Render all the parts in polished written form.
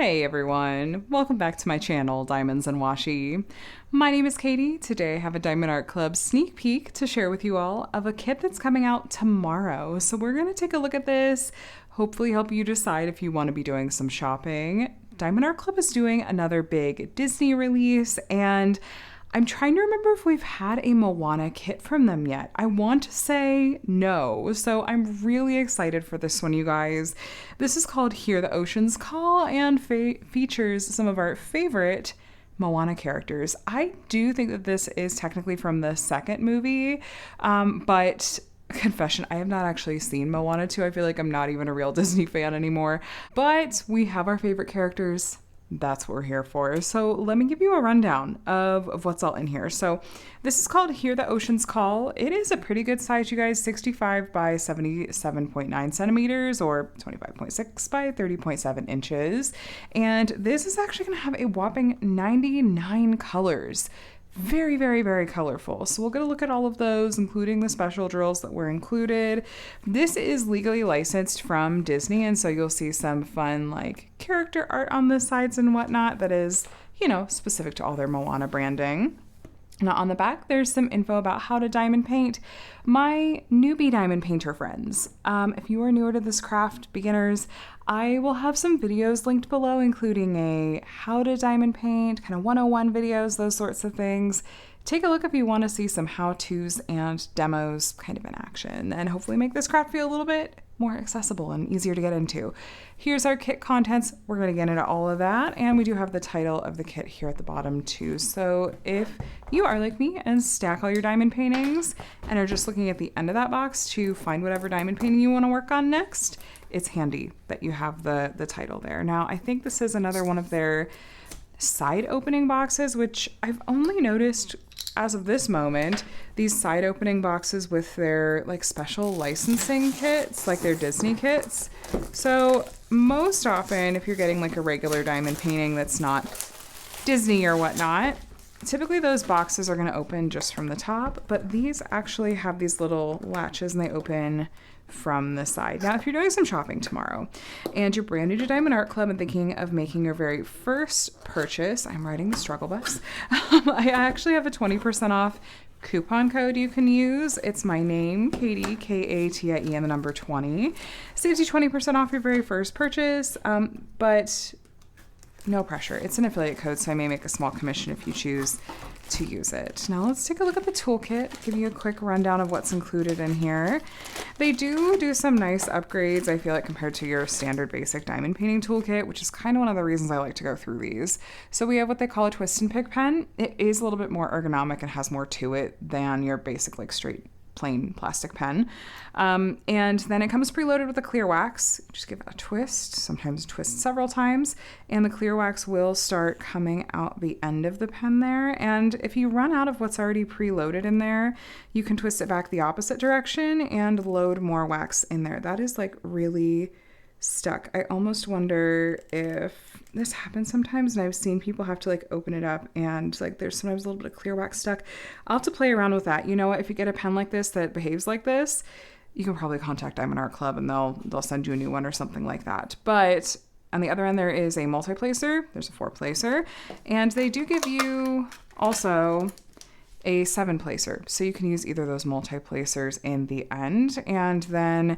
Hey everyone, welcome back to my channel, Diamonds and Washi. My name is Katie. Today I have a Diamond Art Club sneak peek to share with you all of a kit that's coming out tomorrow. So we're going to take a look at this, hopefully help you decide if you want to be doing some shopping. Diamond Art Club is doing another big Disney release, and I'm trying to remember if we've had a Moana kit from them yet. I want to say no, so I'm really excited for this one, you guys. This is called Hear the Oceans Call and features some of our favorite Moana characters. I do think that this is technically from the second movie, but confession, I have not actually seen Moana 2. I feel like I'm not even a real Disney fan anymore, but we have our favorite characters. That's what we're here for. So let me give you a rundown of what's all in here. So this is called Hear the Oceans Call. It is a pretty good size, you guys, 65 by 77.9 centimeters or 25.6 by 30.7 inches. And this is actually going to have a whopping 99 colors. Very, very, very colorful. So we'll get a look at all of those, including the special drills that were included. This is legally licensed from Disney, and so you'll see some fun like character art on the sides and whatnot that is, you know, specific to all their Moana branding. Now on the back, there's some info about how to diamond paint. My newbie diamond painter friends, if you are newer to this craft, beginners, I will have some videos linked below, including a how to diamond paint, kind of 101 videos, those sorts of things. Take a look if you want to see some how-tos and demos kind of in action, and hopefully make this craft feel a little bit more accessible and easier to get into. Here's our kit contents. We're going to get into all of that, and we do have the title of the kit here at the bottom too. So if you are like me and stack all your diamond paintings and are just looking at the end of that box to find whatever diamond painting you want to work on next, it's handy that you have the title there. Now, I think this is another one of their side opening boxes, which I've only noticed as of this moment, these side opening boxes with their like special licensing kits, like their Disney kits. So most often, if you're getting like a regular diamond painting that's not Disney or whatnot, typically those boxes are going to open just from the top, but these actually have these little latches and they open from the side. Now, if you're doing some shopping tomorrow and you're brand new to Diamond Art Club and thinking of making your very first purchase, I'm riding the struggle bus. I actually have a 20% off coupon code you can use. It's my name, Katie, Katie, and the number 20. Saves you 20% off your very first purchase, but no pressure. It's an affiliate code, so I may make a small commission if you choose to use it. Now let's take a look at the toolkit, give you a quick rundown of what's included in here. They do some nice upgrades, I feel like, compared to your standard basic diamond painting toolkit, which is kind of one of the reasons I like to go through these. So we have what they call a twist and pick pen. It is a little bit more ergonomic and has more to it than your basic like straight plain plastic pen. And then it comes preloaded with a clear wax. Just give it a twist, sometimes twist several times, and the clear wax will start coming out the end of the pen there. And if you run out of what's already preloaded in there, you can twist it back the opposite direction and load more wax in there. That is like really stuck. I almost wonder if this happens sometimes, and I've seen people have to like open it up and like there's sometimes a little bit of clear wax stuck. I'll have to play around with that. You know what, if you get a pen like this that behaves like this, you can probably contact Diamond Art Club and they'll send you a new one or something like that. But on the other end there is a multi-placer, there's a 4-placer, and they do give you also a 7-placer, so you can use either of those multi-placers in the end. And then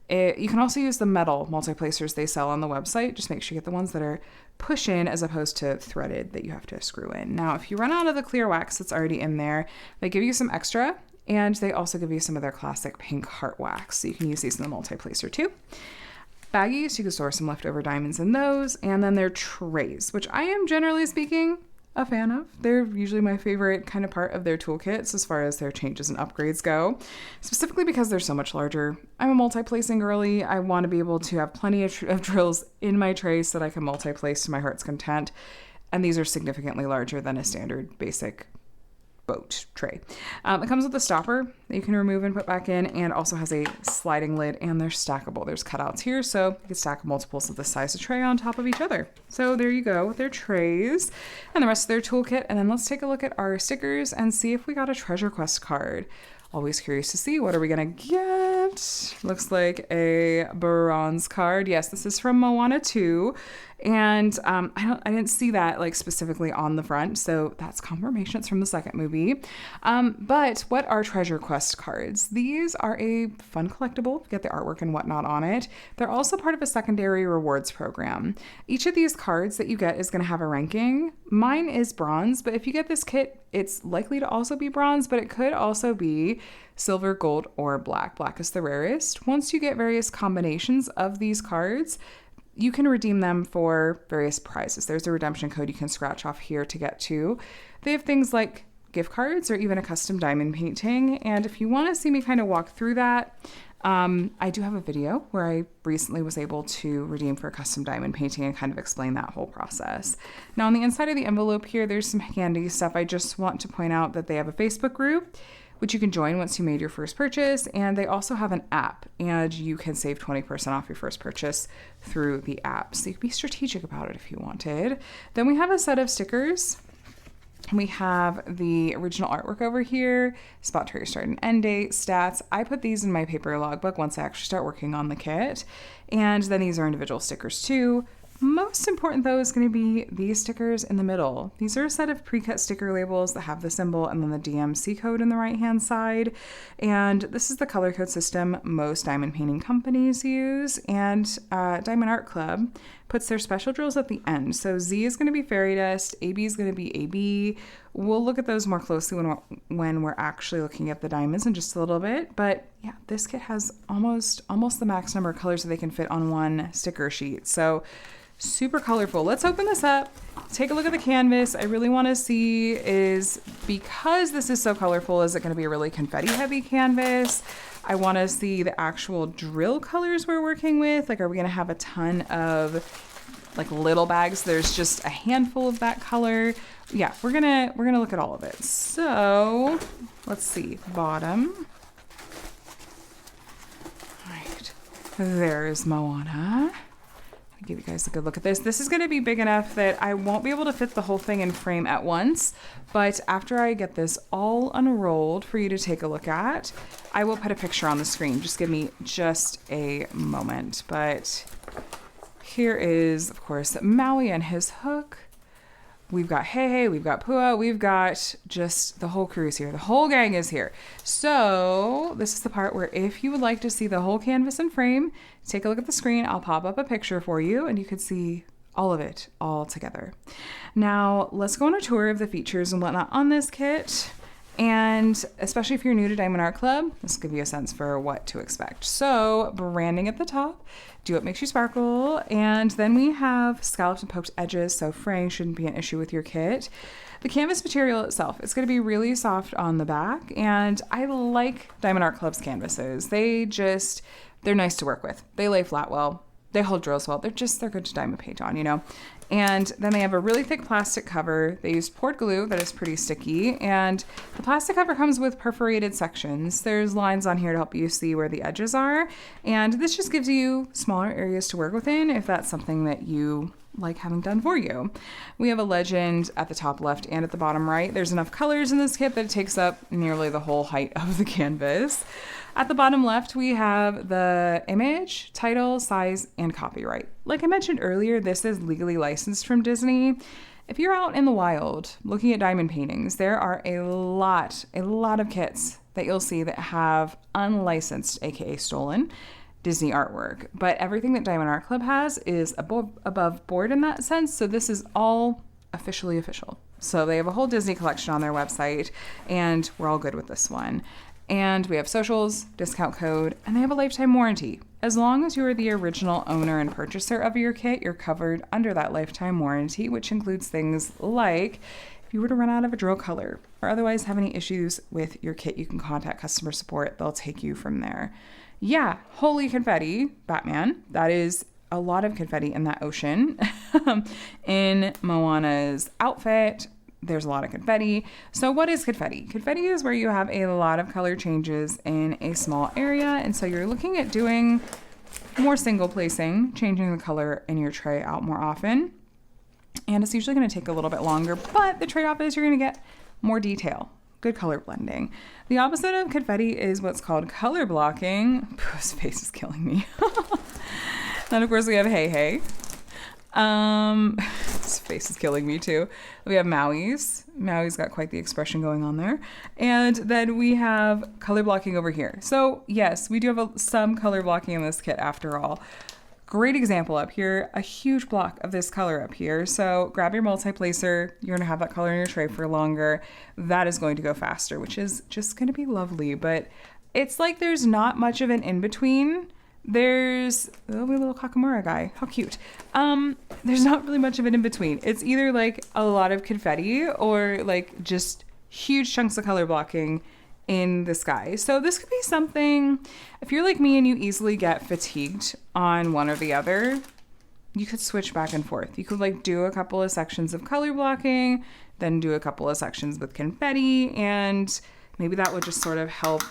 you can also use the metal multi-placers they sell on the website. Just make sure you get the ones that are push-in as opposed to threaded that you have to screw in. Now, if you run out of the clear wax that's already in there, they give you some extra, and they also give you some of their classic pink heart wax. So you can use these in the multi-placer too. Baggies, you can store some leftover diamonds in those. And then their trays, which I am generally speaking a fan of. They're usually my favorite kind of part of their toolkits as far as their changes and upgrades go, specifically because they're so much larger. I'm a multi-placing girly. I want to be able to have plenty of drills in my tray so that I can multi-place to my heart's content, and these are significantly larger than a standard basic boat tray. It comes with a stopper that you can remove and put back in, and also has a sliding lid, and they're stackable. There's cutouts here, so you can stack multiples of the size of tray on top of each other. So there you go with their trays and the rest of their toolkit. And then let's take a look at our stickers and see if we got a treasure quest card. Always curious to see what are we gonna get. Looks like a bronze card. Yes, this is from Moana 2. And I didn't see that like specifically on the front, so that's confirmation. It's from the second movie. But what are Treasure Quest cards? These are a fun collectible. Get the artwork and whatnot on it. They're also part of a secondary rewards program. Each of these cards that you get is going to have a ranking. Mine is bronze, but if you get this kit, it's likely to also be bronze, but it could also be silver, gold, or black. Black is the rarest. Once you get various combinations of these cards, you can redeem them for various prizes. There's a redemption code you can scratch off here to get to. They have things like gift cards or even a custom diamond painting. And if you want to see me kind of walk through that, I do have a video where I recently was able to redeem for a custom diamond painting and kind of explain that whole process. Now on the inside of the envelope here, there's some handy stuff. I just want to point out that they have a Facebook group, which you can join once you made your first purchase. And they also have an app, and you can save 20% off your first purchase through the app. So you can be strategic about it if you wanted. Then we have a set of stickers. We have the original artwork over here, spot to your start and end date, stats. I put these in my paper logbook once I actually start working on the kit. And then these are individual stickers too. Most important though is going to be these stickers in the middle. These are a set of pre-cut sticker labels that have the symbol and then the DMC code in the right hand side. And this is the color code system most diamond painting companies use, and Diamond Art Club puts their special drills at the end. So Z is going to be fairy dust, AB is going to be AB. We'll look at those more closely when we're actually looking at the diamonds in just a little bit. But yeah, this kit has almost the max number of colors that they can fit on one sticker sheet. So super colorful. Let's open this up, take a look at the canvas. I really want to see is, because this is so colorful, is it going to be a really confetti heavy canvas? I want to see the actual drill colors we're working with. Like, are we going to have a ton of like little bags? There's just a handful of that color. Yeah, we're gonna look at all of it. So let's see, bottom. All right, there's Moana. Give you guys a good look at this. This is going to be big enough that I won't be able to fit the whole thing in frame at once, but after I get this all unrolled for you to take a look at, I will put a picture on the screen. Just give me just a moment. But here is, of course, Maui and his hook. We've got Hey, we've got Pua, we've got just the whole crew is here. The whole gang is here. So this is the part where if you would like to see the whole canvas in frame, take a look at the screen. I'll pop up a picture for you and you can see all of it all together. Now let's go on a tour of the features and whatnot on this kit. And especially if you're new to Diamond Art Club, this will give you a sense for what to expect. So branding at the top, do what makes you sparkle. And then we have scalloped and poked edges, so fraying shouldn't be an issue with your kit. The canvas material itself, it's going to be really soft on the back. And I like Diamond Art Club's canvases. They're nice to work with. They lay flat well. They hold drills well. They're good to diamond paint on, you know. And then they have a really thick plastic cover. They use poured glue that is pretty sticky. And the plastic cover comes with perforated sections. There's lines on here to help you see where the edges are. And this just gives you smaller areas to work within if that's something that you like having done for you. We have a legend at the top left and at the bottom right. There's enough colors in this kit that it takes up nearly the whole height of the canvas. At the bottom left, we have the image, title, size, and copyright. Like I mentioned earlier, this is legally licensed from Disney. If you're out in the wild looking at diamond paintings, there are a lot of kits that you'll see that have unlicensed, aka stolen, Disney artwork. But everything that Diamond Art Club has is above board in that sense. So this is all officially official. So they have a whole Disney collection on their website, and we're all good with this one. And we have socials, discount code, and they have a lifetime warranty. As long as you are the original owner and purchaser of your kit, you're covered under that lifetime warranty, which includes things like if you were to run out of a drill color or otherwise have any issues with your kit, you can contact customer support. They'll take you from there. Yeah, holy confetti, Batman. That is a lot of confetti in that ocean. In Moana's outfit, there's a lot of confetti. So what is confetti? Confetti is where you have a lot of color changes in a small area. And so you're looking at doing more single placing, changing the color in your tray out more often. And it's usually going to take a little bit longer, but the trade-off is you're going to get more detail. Good color blending. The opposite of confetti is what's called color blocking. His face is killing me. Then of course we have Hey. This face is killing me too. We have Maui's. Maui's got quite the expression going on there. And then we have color blocking over here. So yes, we do have some color blocking in this kit after all. Great example up here, a huge block of this color up here. So grab your multi-placer, you're gonna have that color in your tray for longer. That is going to go faster, which is just gonna be lovely. But it's like there's not much of an in-between. There's a little Kakamura guy, how cute. There's not really much of an in-between. It's either like a lot of confetti or like just huge chunks of color blocking in the sky. So this could be something, if you're like me and you easily get fatigued on one or the other, you could switch back and forth. You could like do a couple of sections of color blocking, then do a couple of sections with confetti, and maybe that would just sort of help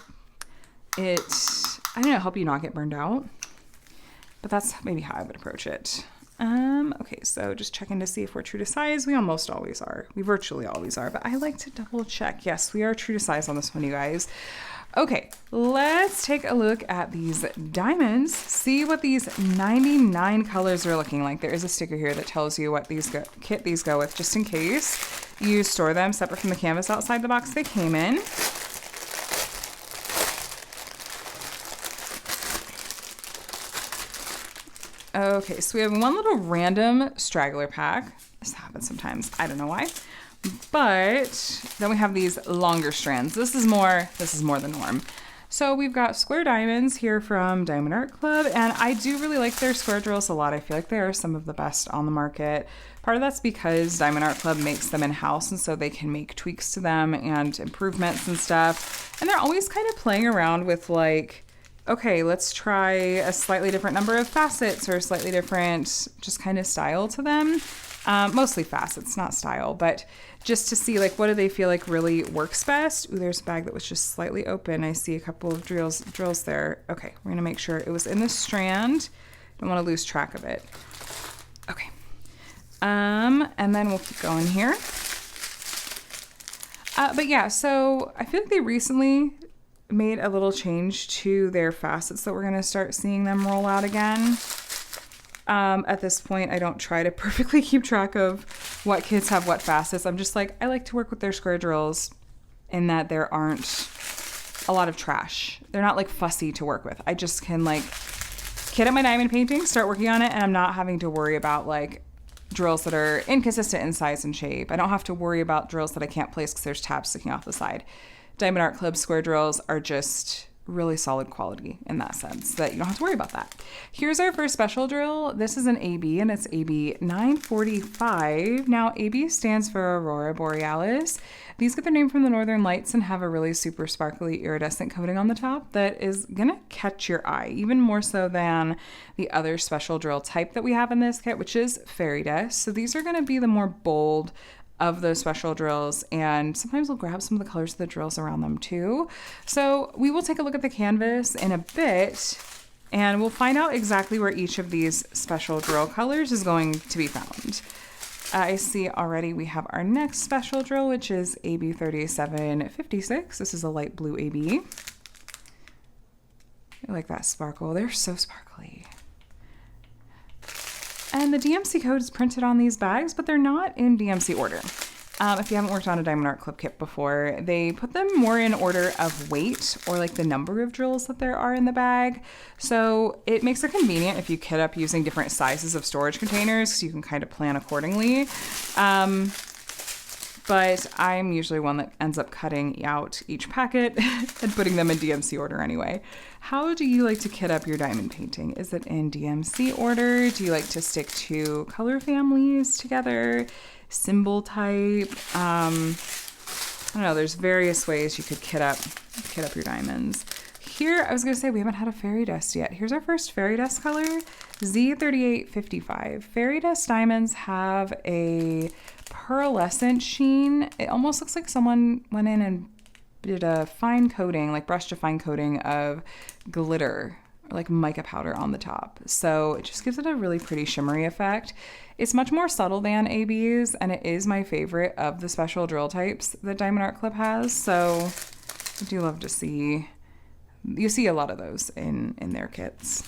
it, I don't know, help you not get burned out. But that's maybe how I would approach it. Okay, so just checking to see if we're true to size. We almost always are. We virtually always are, but I like to double check. Yes, we are true to size on this one, you guys. Okay, let's take a look at these diamonds, see what these 99 colors are looking like. There is a sticker here that tells you what kit these go with, just in case you store them separate from the canvas outside the box they came in. Okay, so we have one little random straggler pack. This happens sometimes. I don't know why. But then we have these longer strands. This is more the norm. So we've got square diamonds here from Diamond Art Club, and I do really like their square drills a lot. I feel like they are some of the best on the market. Part of that's because Diamond Art Club makes them in-house, and so they can make tweaks to them and improvements and stuff. And they're always kind of playing around with like, okay, let's try a slightly different number of facets or a slightly different just kind of style to them. Mostly facets, not style, but just to see like what do they feel like really works best. Ooh, there's a bag that was just slightly open. I see a couple of drills there. Okay, we're gonna make sure it was in the strand. Don't want to lose track of it. Okay, and then we'll keep going here. But yeah, so I feel like they recently made a little change to their facets that we're going to start seeing them roll out again. At this point, I don't try to perfectly keep track of what kits have what facets. I'm just like, I like to work with their square drills in that there aren't a lot of trash. They're not like fussy to work with. I just can like kit up my diamond painting, start working on it, and I'm not having to worry about like drills that are inconsistent in size and shape. I don't have to worry about drills that I can't place because there's tabs sticking off the side. Diamond Art Club square drills are just really solid quality in that sense that you don't have to worry about that. Here's our first special drill. This is an AB and it's AB 945. Now AB stands for Aurora Borealis. These get their name from the Northern Lights and have a really super sparkly iridescent coating on the top that is gonna catch your eye, even more so than the other special drill type that we have in this kit, which is fairy dust. So these are gonna be the more bold of those special drills, and sometimes we'll grab some of the colors of the drills around them too. So we will take a look at the canvas in a bit and we'll find out exactly where each of these special drill colors is going to be found. I see already we have our next special drill, which is AB 3756. This is a light blue AB. I like that sparkle. They're so sparkly. And the DMC code is printed on these bags, but they're not in DMC order. If you haven't worked on a Diamond Art Club kit before, they put them more in order of weight or like the number of drills that there are in the bag. So it makes it convenient if you kit up using different sizes of storage containers, so you can kind of plan accordingly. But I'm usually one that ends up cutting out each packet and putting them in DMC order anyway. How do you like to kit up your diamond painting? Is it in DMC order? Do you like to stick to color families together? Symbol type? I don't know, there's various ways you could kit up your diamonds. Here, I was gonna say we haven't had a fairy dust yet. Here's our first fairy dust color, Z3855. Fairy dust diamonds have a pearlescent sheen. It almost looks like someone went in and did a fine coating, like brushed a fine coating of glitter or like mica powder on the top. So it just gives it a really pretty shimmery effect. It's much more subtle than ABs, and it is my favorite of the special drill types that Diamond Art Club has. So I do love to see, you see a lot of those in their kits.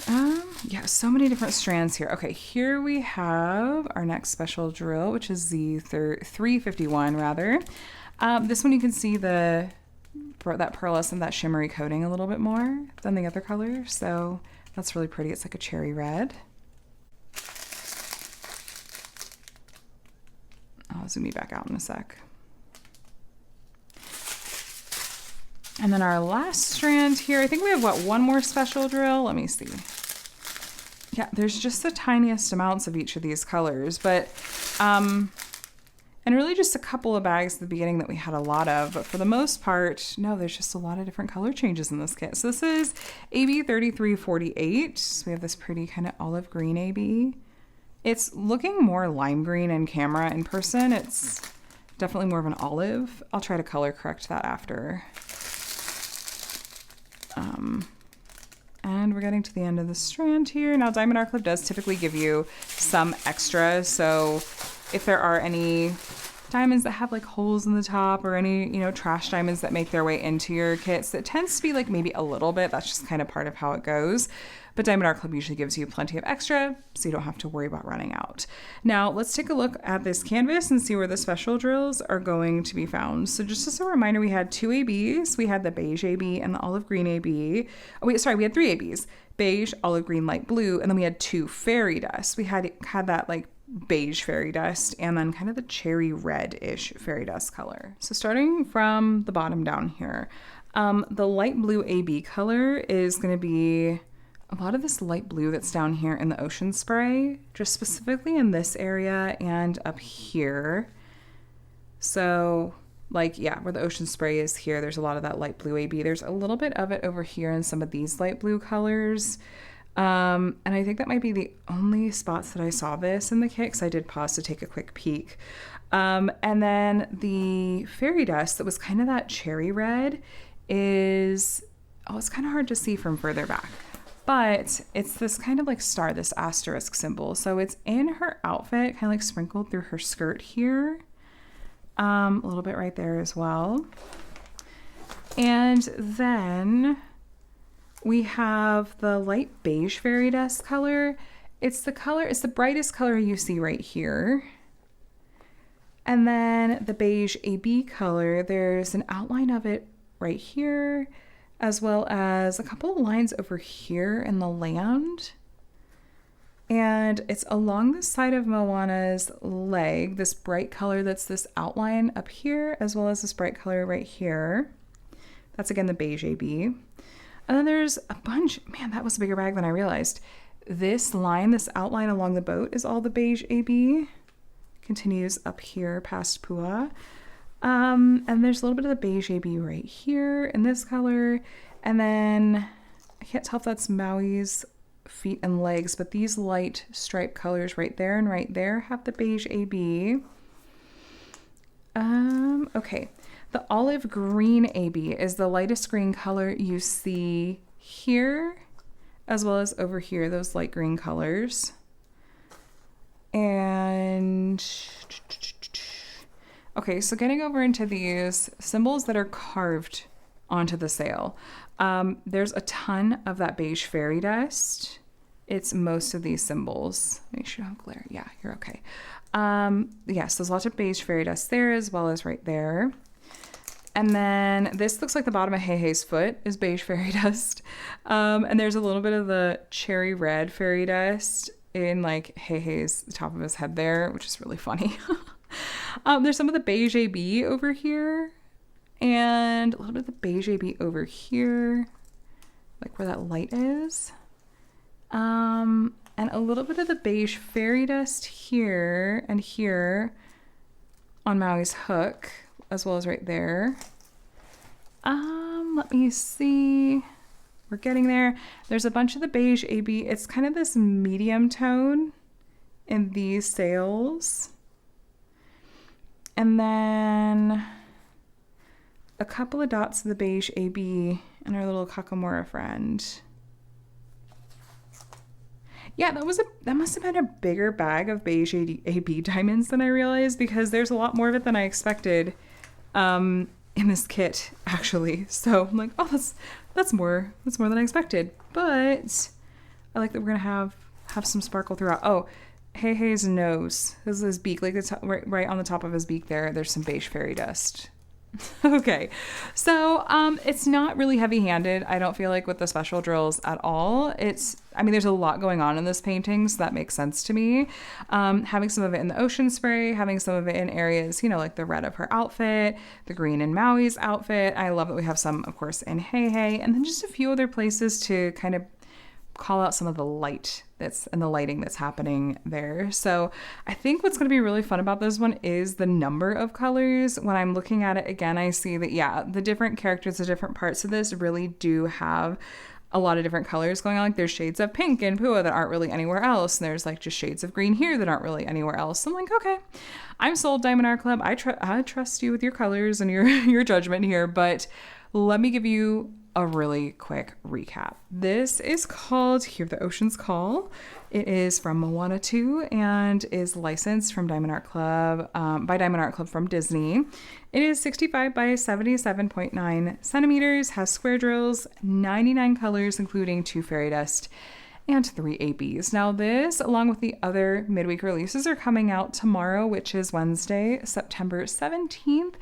Yeah, so many different strands here. Okay, here we have our next special drill, which is the 351 rather. This one you can see that pearlescent, that shimmery coating a little bit more than the other color. So that's really pretty. It's like a cherry red. I'll zoom you back out in a sec. And then our last strand here, I think we have, what, one more special drill? Let me see. Yeah, there's just the tiniest amounts of each of these colors, but, and really just a couple of bags at the beginning that we had a lot of, but for the most part, no, there's just a lot of different color changes in this kit. So this is AB 3348. So we have this pretty kind of olive green AB. It's looking more lime green in camera. In person, it's definitely more of an olive. I'll try to color correct that after. And we're getting to the end of the strand here. Now, Diamond Art Club does typically give you some extra. So if there are any diamonds that have like holes in the top or any, you know, trash diamonds that make their way into your kits, it tends to be like maybe a little bit. That's just kind of part of how it goes. But Diamond Art Club usually gives you plenty of extra, so you don't have to worry about running out. Now, let's take a look at this canvas and see where the special drills are going to be found. So just as a reminder, we had two ABs. We had the beige AB and the olive green AB. Oh, wait, sorry, we had three ABs. Beige, olive green, light blue, and then we had two fairy dust. We had that like beige fairy dust and then kind of the cherry red-ish fairy dust color. So starting from the bottom down here, the light blue AB color is going to be a lot of this light blue that's down here in the ocean spray, just specifically in this area and up here. So like, yeah, where the ocean spray is here, there's a lot of that light blue AB. There's a little bit of it over here in some of these light blue colors. And I think that might be the only spots that I saw this in the kit, because I did pause to take a quick peek. And then the fairy dust that was kind of that cherry red is, oh, it's kind of hard to see from further back. But it's this kind of like star, this asterisk symbol. So it's in her outfit, kind of like sprinkled through her skirt here. A little bit right there as well. And then we have the light beige fairy dust color. It's the brightest color you see right here. And then the beige AB color, there's an outline of it right here, as well as a couple of lines over here in the land. And it's along the side of Moana's leg, this bright color that's this outline up here, as well as this bright color right here. That's again the beige AB. And then there's a bunch, man, that was a bigger bag than I realized. This line, this outline along the boat is all the beige AB. Continues up here past Pua. And there's a little bit of the beige AB right here in this color. And then I can't tell if that's Maui's feet and legs, but these light stripe colors right there and right there have the beige AB. Okay. The olive green AB is the lightest green color you see here, as well as over here, those light green colors. And okay, so getting over into these symbols that are carved onto the sail. There's a ton of that beige fairy dust. It's most of these symbols. Make sure you don't glare. Yeah, you're okay. Yes, there's lots of beige fairy dust there as well as right there. And then this looks like the bottom of Hei's foot is beige fairy dust. And there's a little bit of the cherry red fairy dust in like Hei's top of his head there, which is really funny. There's some of the beige AB over here and a little bit of the beige AB over here, like where that light is. And a little bit of the beige fairy dust here and here on Maui's hook, as well as right there. Let me see. We're getting there. There's a bunch of the beige AB. It's kind of this medium tone in these sails. And then a couple of dots of the beige AB and our little Kakamora friend. Yeah, that must have been a bigger bag of beige AB diamonds than I realized, because there's a lot more of it than I expected in this kit, actually. So I'm like, oh, that's more than I expected. But I like that we're gonna have some sparkle throughout. Oh, Hei's nose. This is his beak, like the top, right on the top of his beak there's some beige fairy dust. Okay, so it's not really heavy-handed, I don't feel like, with the special drills at all. I mean, there's a lot going on in this painting, so that makes sense to me. Having some of it in the ocean spray, having some of it in areas, you know, like the red of her outfit, the green in Maui's outfit. I love that we have some, of course, in Hei, and then just a few other places to kind of call out some of the light and the lighting that's happening there. So I think what's going to be really fun about this one is the number of colors. When I'm looking at it again, I see that, yeah, the different characters, the different parts of this really do have a lot of different colors going on. Like there's shades of pink in Pua that aren't really anywhere else. And there's like just shades of green here that aren't really anywhere else. So I'm like, okay, I'm sold, Diamond Art Club. I trust you with your colors and your judgment here, but let me give you a really quick recap. This is called Hear the Ocean's Call. It is from Moana 2 and is licensed from Diamond Art Club, by Diamond Art Club from Disney. It is 65 by 77.9 centimeters, has square drills, 99 colors, including 2 fairy dust and 3 ABs. Now this, along with the other midweek releases, are coming out tomorrow, which is Wednesday, September 17th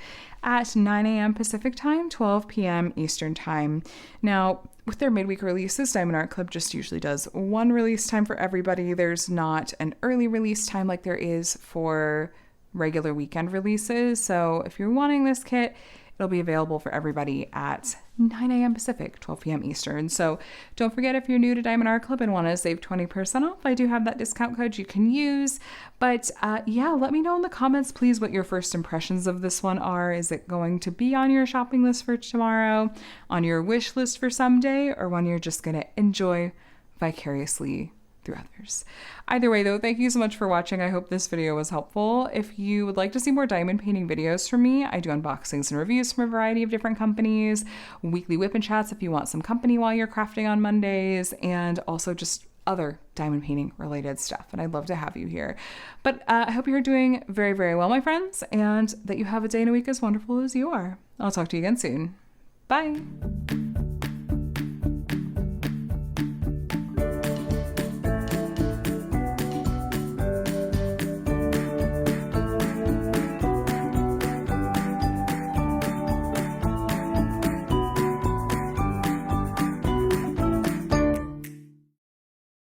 at 9 a.m. Pacific time, 12 p.m. Eastern time. Now, with their midweek releases, Diamond Art Club just usually does one release time for everybody. There's not an early release time like there is for regular weekend releases. So if you're wanting this kit, it'll be available for everybody at 9 a.m. Pacific, 12 p.m. Eastern. So don't forget, if you're new to Diamond Art Club and want to save 20% off, I do have that discount code you can use. But yeah, let me know in the comments, please, what your first impressions of this one are. Is it going to be on your shopping list for tomorrow, on your wish list for someday, or one you're just going to enjoy vicariously through others? Either way, though, thank you so much for watching. I hope this video was helpful. If you would like to see more diamond painting videos from me, I do unboxings and reviews from a variety of different companies, weekly whip and chats if you want some company while you're crafting on Mondays, and also just other diamond painting related stuff. And I'd love to have you here. But I hope you're doing very, very well, my friends, and that you have a day and a week as wonderful as you are. I'll talk to you again soon. Bye.